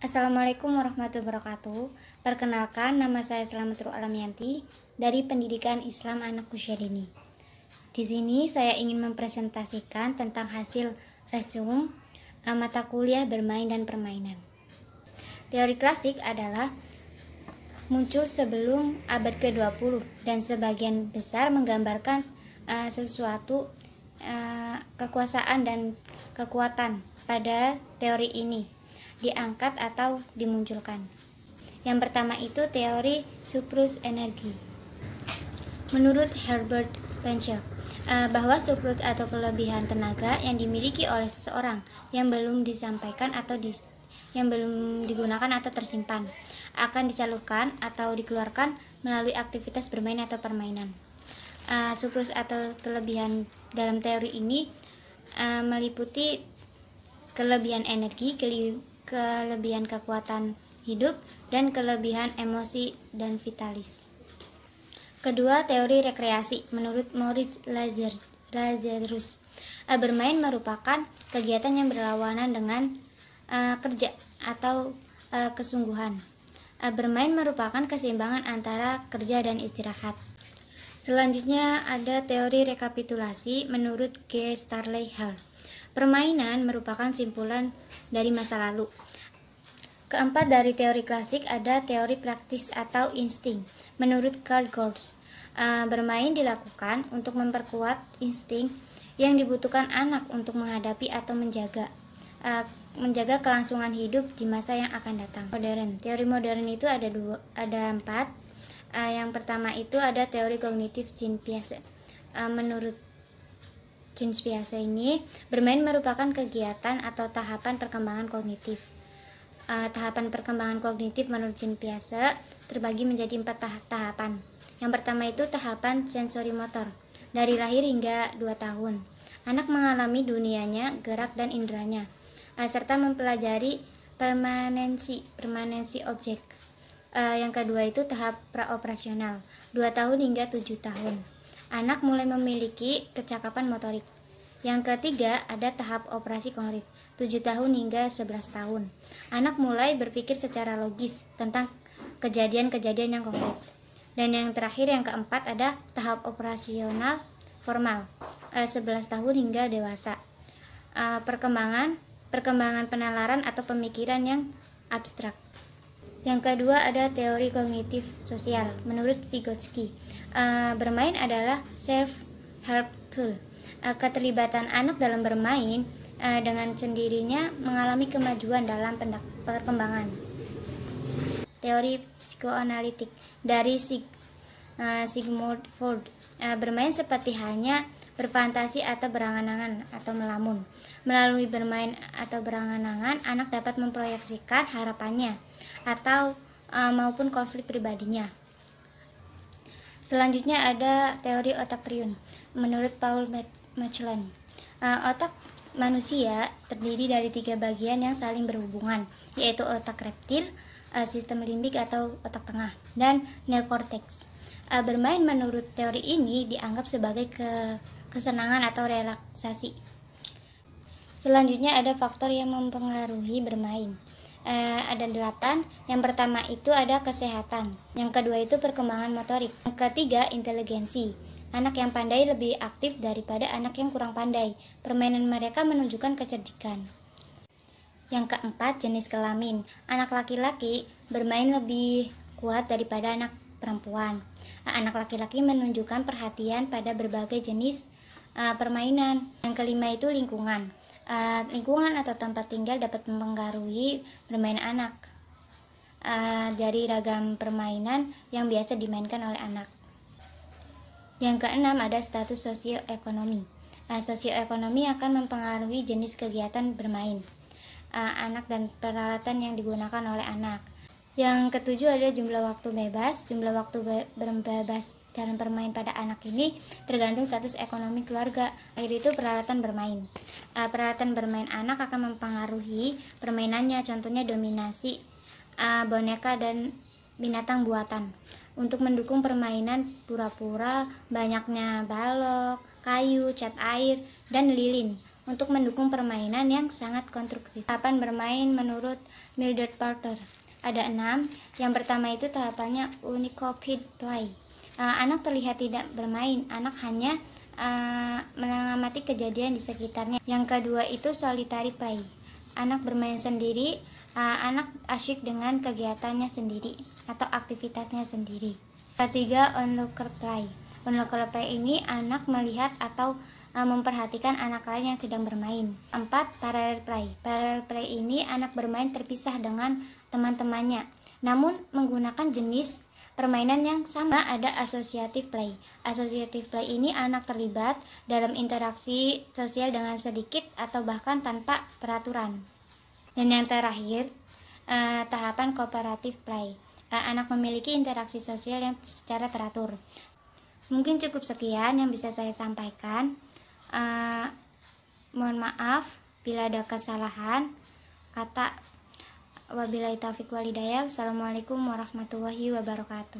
Assalamualaikum warahmatullahi wabarakatuh. Perkenalkan, nama saya Slamatur Alamianti dari Pendidikan Islam Anak Usia Dini. Di sini saya ingin mempresentasikan tentang hasil resume mata kuliah bermain dan permainan. Teori klasik adalah muncul sebelum abad ke-20 dan sebagian besar menggambarkan sesuatu kekuasaan dan kekuatan pada teori ini diangkat atau dimunculkan. Yang pertama itu teori surplus energi. Menurut Herbert Spencer, bahwa surplus atau kelebihan tenaga yang dimiliki oleh seseorang yang belum disampaikan atau yang belum digunakan atau tersimpan akan disalurkan atau dikeluarkan melalui aktivitas bermain atau permainan. Surplus atau kelebihan dalam teori ini meliputi kelebihan energi, kelebihan kekuatan hidup, dan kelebihan emosi dan vitalis. Kedua, teori rekreasi. Menurut Moritz Lazarus, bermain merupakan kegiatan yang berlawanan dengan kerja atau kesungguhan. Bermain merupakan keseimbangan antara kerja dan istirahat. Selanjutnya ada teori rekapitulasi menurut G. Starley Hall. Permainan merupakan simpulan dari masa lalu. Keempat, dari teori klasik ada teori praktis atau insting. Menurut Carl Gors, bermain dilakukan untuk memperkuat insting yang dibutuhkan anak untuk menghadapi atau menjaga kelangsungan hidup di masa yang akan datang. Modern. Teori modern itu ada empat. Yang pertama itu ada teori kognitif Jean-Piaget. Menurut Jean-Piaget ini, bermain merupakan kegiatan atau tahapan perkembangan kognitif. Tahapan perkembangan kognitif menurut Jean-Piaget terbagi menjadi 4 tahapan. Yang pertama itu tahapan sensorimotor. Dari lahir hingga 2 tahun, anak mengalami dunianya, gerak dan inderanya, serta mempelajari permanensi objek. Yang kedua itu tahap praoperasional, 2 tahun hingga 7 tahun. Anak mulai memiliki kecakapan motorik. Yang ketiga ada tahap operasi konkret, 7 tahun hingga 11 tahun. Anak mulai berpikir secara logis tentang kejadian-kejadian yang konkret. Dan yang terakhir, yang keempat, ada tahap operasional formal, 11 tahun hingga dewasa. Perkembangan penalaran atau pemikiran yang abstrak. Yang kedua ada teori kognitif sosial menurut Vygotsky. Bermain adalah self-help tool. Keterlibatan anak dalam bermain dengan sendirinya mengalami kemajuan dalam perkembangan. Teori psikoanalitik dari Sigmund Freud. Bermain seperti halnya berfantasi atau berangan-angan atau melamun. Melalui bermain atau berangan-angan, anak dapat memproyeksikan harapannya atau maupun konflik pribadinya. Selanjutnya ada teori otak triun menurut Paul Mechelen. Otak manusia terdiri dari 3 bagian yang saling berhubungan, yaitu otak reptil, sistem limbik atau otak tengah, dan neokorteks. Bermain menurut teori ini dianggap sebagai kesenangan atau relaksasi. Selanjutnya ada faktor yang mempengaruhi bermain. Ada 8. Yang pertama itu ada kesehatan. Yang kedua itu perkembangan motorik. Yang ketiga inteligensi. Anak yang pandai lebih aktif daripada anak yang kurang pandai. Permainan mereka menunjukkan kecerdikan. Yang keempat, jenis kelamin. Anak laki-laki bermain lebih kuat daripada anak perempuan. Anak laki-laki menunjukkan perhatian pada berbagai jenis permainan. Yang kelima itu lingkungan. Lingkungan atau tempat tinggal dapat mempengaruhi bermain anak dari ragam permainan yang biasa dimainkan oleh anak. Yang keenam ada status sosioekonomi. Sosioekonomi akan mempengaruhi jenis kegiatan bermain anak dan peralatan yang digunakan oleh anak. Yang ketujuh ada jumlah waktu bebas. Jumlah waktu bebas dalam bermain pada anak ini tergantung status ekonomi keluarga, yaitu peralatan bermain. Peralatan bermain anak akan mempengaruhi permainannya, contohnya dominasi boneka dan binatang buatan. Untuk mendukung permainan pura-pura, banyaknya balok, kayu, cat air, dan lilin. untuk mendukung permainan yang sangat konstruktif. Tahapan bermain menurut Mildred Porter ada 6. Yang pertama itu tahapannya unoccupied play. Anak terlihat tidak bermain, anak hanya mengamati kejadian di sekitarnya. Yang kedua itu solitary play. Anak bermain sendiri, anak asyik dengan kegiatannya sendiri atau aktivitasnya sendiri. Ketiga, onlooker play. Onlooker play ini anak melihat atau memperhatikan anak lain yang sedang bermain. 4. Parallel play. Parallel play ini anak bermain terpisah dengan teman-temannya, namun menggunakan jenis permainan yang sama. Ada associative play. Associative play ini anak terlibat dalam interaksi sosial dengan sedikit atau bahkan tanpa peraturan. Dan yang terakhir, tahapan cooperative play. Anak memiliki interaksi sosial yang secara teratur. Mungkin cukup sekian yang bisa saya sampaikan. Mohon maaf bila ada kesalahan kata. Wabillahi taufiq walhidayah. Wassalamualaikum warahmatullahi wabarakatuh.